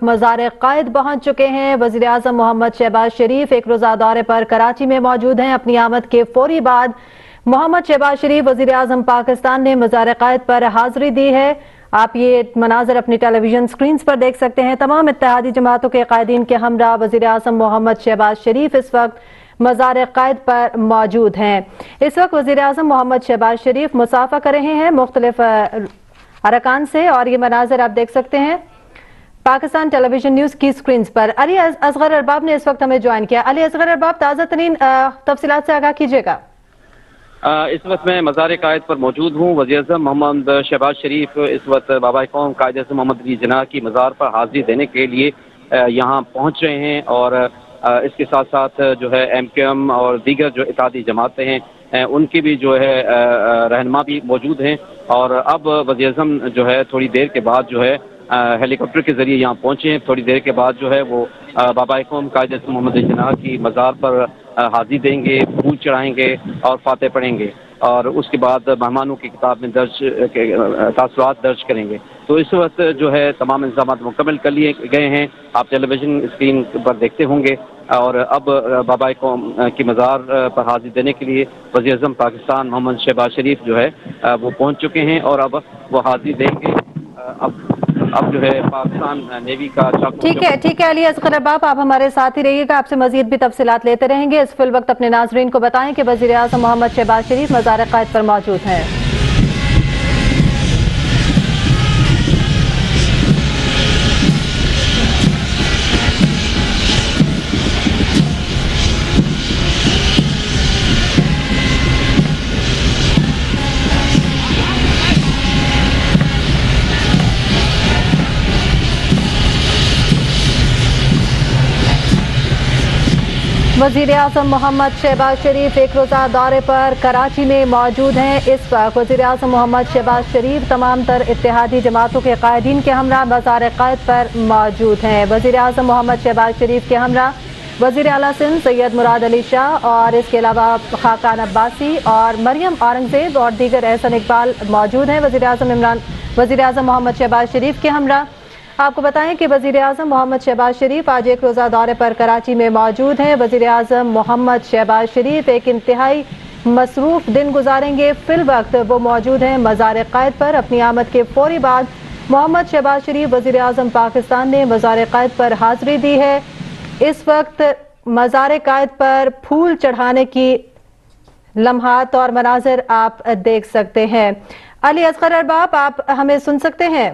وقت مزار قائد پہنچ چکے ہیں۔ وزیر اعظم محمد شہباز شریف ایک روزہ دورے پر کراچی میں موجود ہیں۔ اپنی آمد کے فوری بعد محمد شہباز شریف وزیر اعظم پاکستان نے مزار قائد پر حاضری دی ہے۔ آپ یہ مناظر اپنی ٹیلی ویژن سکرینز پر دیکھ سکتے ہیں۔ تمام اتحادی جماعتوں کے قائدین کے ہمراہ وزیر اعظم محمد شہباز شریف اس وقت مزار قائد پر موجود ہیں۔ اس وقت وزیر اعظم محمد شہباز شریف مصافحہ کر رہے ہیں مختلف ارکان سے، اور یہ مناظر آپ دیکھ سکتے ہیں پاکستان ٹیلی ویژن نیوز کی سکرینز پر۔ علی اصغر ارباب نے اس وقت ہمیں جوائن کیا۔ علی اصغر ارباب، تازہ ترین تفصیلات سے آگاہ کیجیے گا۔ اس وقت میں مزار قائد پر موجود ہوں۔ وزیر اعظم محمد شہباز شریف اس وقت بابا قوم قائد اعظم محمد علی جناح کی مزار پر حاضری دینے کے لیے یہاں پہنچ رہے ہیں، اور اس کے ساتھ ساتھ جو ہے ایم کیو ایم اور دیگر جو اتحادی جماعتیں ہیں ان کی بھی جو ہے رہنما بھی موجود ہیں، اور اب وزیر اعظم جو ہے تھوڑی دیر کے بعد جو ہے ہیلی کاپٹر کے ذریعے یہاں پہنچے ہیں۔ تھوڑی دیر کے بعد جو ہے وہ بابا قوم قائد اعظم محمد علی جناح کی مزار پر حاضری دیں گے، پھول چڑھائیں گے اور فاتح پڑھیں گے، اور اس کے بعد مہمانوں کی کتاب میں تاثرات درج کریں گے۔ تو اس وقت جو ہے تمام انتظامات مکمل کر لیے گئے ہیں، آپ ٹیلی ویژن اسکرین پر دیکھتے ہوں گے، اور اب بابا قوم کی مزار پر حاضری دینے کے لیے وزیر اعظم پاکستان محمد شہباز شریف جو ہے وہ پہنچ چکے ہیں، اور اب وہ حاضری دیں گے۔ اب جو ہے پاکستان نیوی کا ٹھیک ہے علی اصغر ارباب، آپ ہمارے ساتھ ہی رہیے گا، آپ سے مزید بھی تفصیلات لیتے رہیں گے۔ اس فی الوقت اپنے ناظرین کو بتائیں کہ وزیر اعظم محمد شہباز شریف مزار قائد پر موجود ہیں۔ وزیر اعظم محمد شہباز شریف ایک روزہ دورے پر کراچی میں موجود ہیں۔ اس وقت وزیر اعظم محمد شہباز شریف تمام تر اتحادی جماعتوں کے قائدین کے ہمراہ مزار قائد پر موجود ہیں۔ وزیر اعظم محمد شہباز شریف کے ہمراہ وزیر اعلیٰ سندھ سید مراد علی شاہ، اور اس کے علاوہ خاقان عباسی اور مریم اورنگزیب اور دیگر احسن اقبال موجود ہیں وزیر اعظم محمد شہباز شریف کے ہمراہ۔ آپ کو بتائیں کہ وزیر اعظم محمد شہباز شریف آج ایک روزہ دورے پر کراچی میں موجود ہیں۔ وزیر اعظم محمد شہباز شریف ایک انتہائی مصروف دن گزاریں گے۔ فی الوقت وہ موجود ہیں مزار قائد پر۔ اپنی آمد کے فوری بعد محمد شہباز شریف وزیر اعظم پاکستان نے مزار قائد پر حاضری دی ہے۔ اس وقت مزار قائد پر پھول چڑھانے کی لمحات اور مناظر آپ دیکھ سکتے ہیں۔ علی اصغر ارباب، آپ ہمیں سن سکتے ہیں؟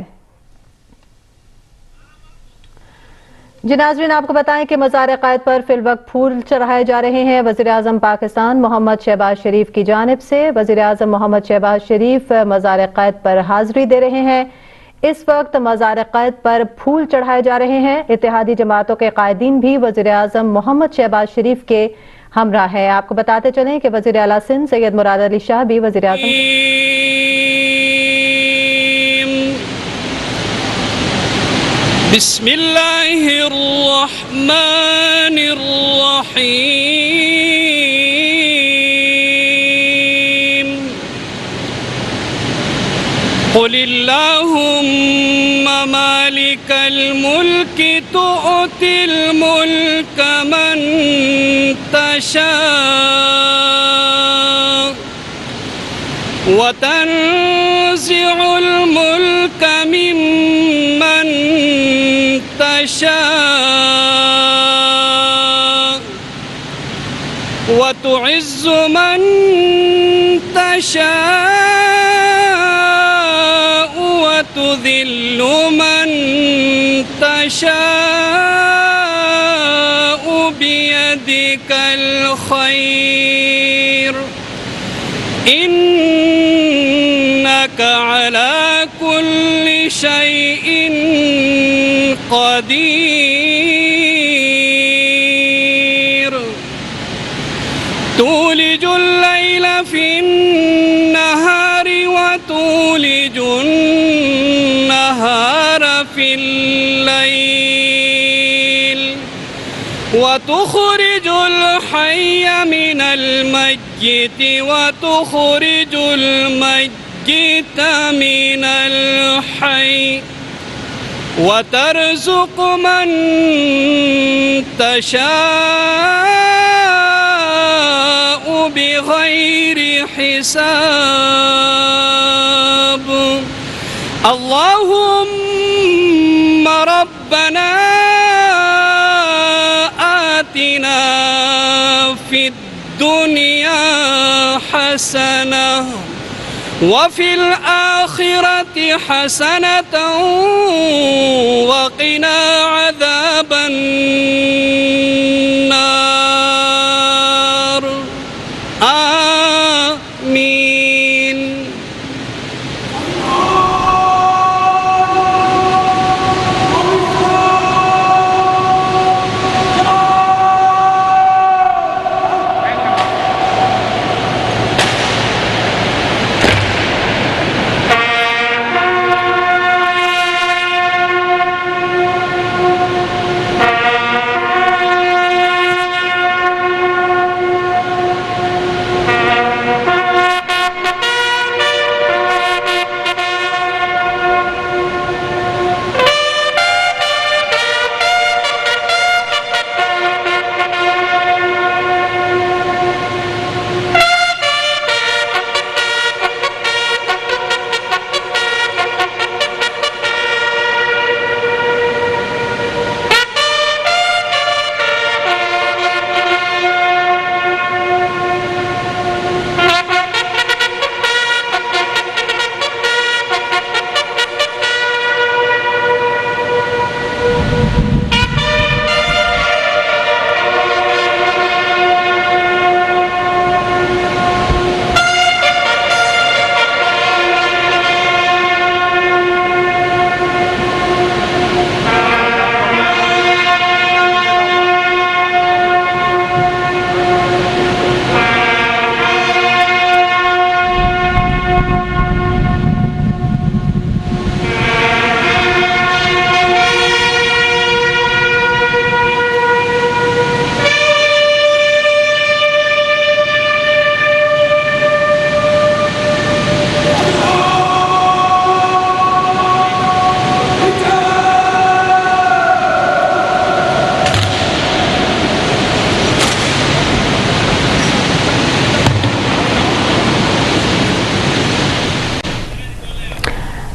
جی ناظرین، آپ کو بتائیں کہ مزار قائد پر فی الوقت پھول چڑھائے جا رہے ہیں وزیر اعظم پاکستان محمد شہباز شریف کی جانب سے۔ وزیر اعظم محمد شہباز شریف مزار قائد پر حاضری دے رہے ہیں۔ اس وقت مزار قائد پر پھول چڑھائے جا رہے ہیں۔ اتحادی جماعتوں کے قائدین بھی وزیر اعظم محمد شہباز شریف کے ہمراہ ہیں۔ آپ کو بتاتے چلیں کہ وزیر اعلیٰ سندھ سید مراد علی شاہ بھی وزیر اعظم بسم اللہ الرحمن الرحیم قل اللہم مالک الملک تؤتی الملک من تشاء وتنزع الملك ممن تشاء وتعز من تشاء وتذل من تشاء بيدك الخير إنك على كل شيء قدير تولج الليل في النهار وتولج النهار في الليل وتخرج الحي من الميت وتخرج الميت من الحي وترزق من تشاء بغير حساب اللهم ربنا آتنا في الدنيا حسنة وفي الآخرة حسنة وقنا عذاب النار آمين.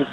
MQ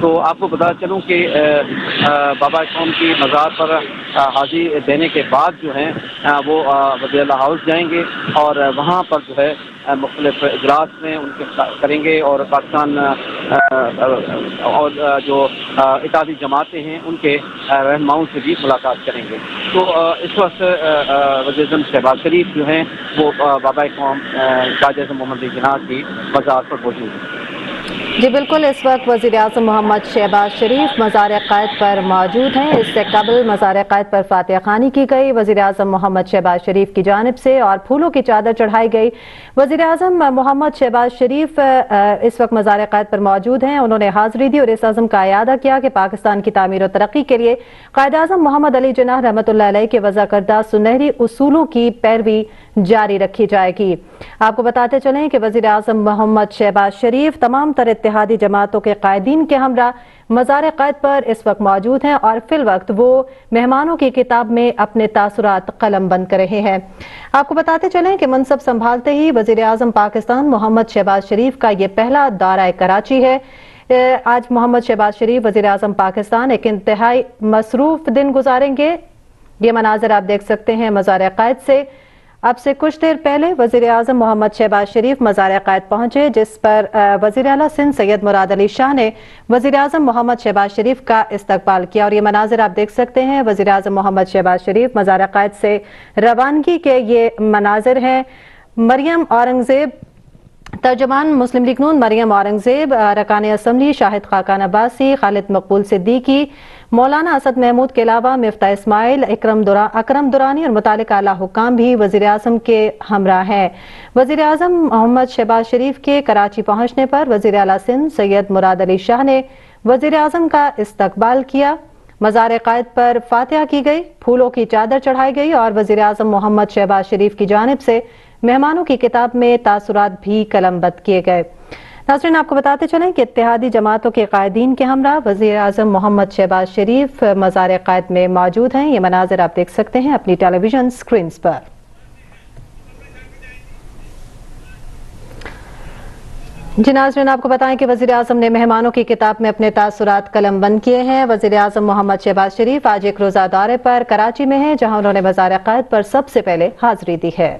تو آپ کو بتا چلوں کہ بابا قوم کی مزار پر حاضری دینے کے بعد جو ہیں وہ وزیر اعلیٰ ہاؤس جائیں گے اور وہاں پر جو ہے مختلف اجلاس میں ان کے کریں گے اور پاکستان اور جو اتحادی جماعتیں ہیں ان کے رہنماؤں سے بھی ملاقات کریں گے۔ تو اس وقت وزیر اعظم شہباز شریف جو ہیں وہ بابا قوم قائد اعظم محمد علی جناح کی مزار پر موجود ہیں۔ جی بالکل، اس وقت وزیر اعظم محمد شہباز شریف مزار قائد پر موجود ہیں۔ اس سے قبل مزار قائد پر فاتحہ خوانی کی گئی وزیر اعظم محمد شہباز شریف کی جانب سے اور پھولوں کی چادر چڑھائی گئی۔ وزیر اعظم محمد شہباز شریف اس وقت مزار قائد پر موجود ہیں۔ انہوں نے حاضری دی اور اس عزم کا اعادہ کیا کہ پاکستان کی تعمیر و ترقی کے لیے قائد اعظم محمد علی جناح رحمۃ اللہ علیہ کے وضع کردہ سنہری اصولوں کی پیروی جاری رکھی جائے گی۔ آپ کو بتاتے چلیں کہ وزیر اعظم محمد شہباز شریف تمام تر اتحادی جماعتوں کے قائدین کے ہمراہ مزار قائد پر اس وقت موجود ہیں اور فی الوقت وہ مہمانوں کی کتاب میں اپنے تاثرات قلم بند کر رہے ہیں۔ آپ کو بتاتے چلیں کہ منصب سنبھالتے ہی وزیر اعظم پاکستان محمد شہباز شریف کا یہ پہلا دورہ کراچی ہے۔ آج محمد شہباز شریف وزیر اعظم پاکستان ایک انتہائی مصروف دن گزاریں گے۔ یہ مناظر آپ دیکھ سکتے ہیں مزار قائد سے۔ اب سے کچھ دیر پہلے وزیر اعظم محمد شہباز شریف مزار قائد پہنچے، جس پر وزیر اعلیٰ سندھ سید مراد علی شاہ نے وزیر اعظم محمد شہباز شریف کا استقبال کیا اور یہ مناظر آپ دیکھ سکتے ہیں۔ وزیر اعظم محمد شہباز شریف مزار قائد سے روانگی کے یہ مناظر ہیں۔ مریم اورنگزیب ترجمان مسلم لیگ نون مریم اورنگزیب، ارکان اسمبلی شاہد خاقان عباسی، خالد مقبول صدیقی، مولانا اسد محمود کے علاوہ مفتاح اسماعیل، اکرم درانی اور متعلقہ اعلیٰ حکام بھی وزیر اعظم کے ہمراہ ہیں۔ وزیر اعظم محمد شہباز شریف کے کراچی پہنچنے پر وزیر اعلیٰ سندھ سید مراد علی شاہ نے وزیر اعظم کا استقبال کیا۔ مزار قائد پر فاتحہ کی گئی، پھولوں کی چادر چڑھائی گئی اور وزیر اعظم محمد شہباز شریف کی جانب سے مہمانوں کی کتاب میں تاثرات بھی قلم بند کیے گئے۔ ناظرین، آپ کو بتاتے چلیں کہ اتحادی جماعتوں کے قائدین کے ہمراہ وزیر اعظم محمد شہباز شریف مزار قائد میں موجود ہیں۔ یہ مناظر آپ دیکھ سکتے ہیں اپنی ٹیلی ویژن سکرینز پر۔ جی ناظرین، آپ کو بتائیں کہ وزیر اعظم نے مہمانوں کی کتاب میں اپنے تاثرات قلم بند کیے ہیں۔ وزیر اعظم محمد شہباز شریف آج ایک روزہ دورے پر کراچی میں ہیں، جہاں انہوں نے مزار قائد پر سب سے پہلے حاضری دی ہے۔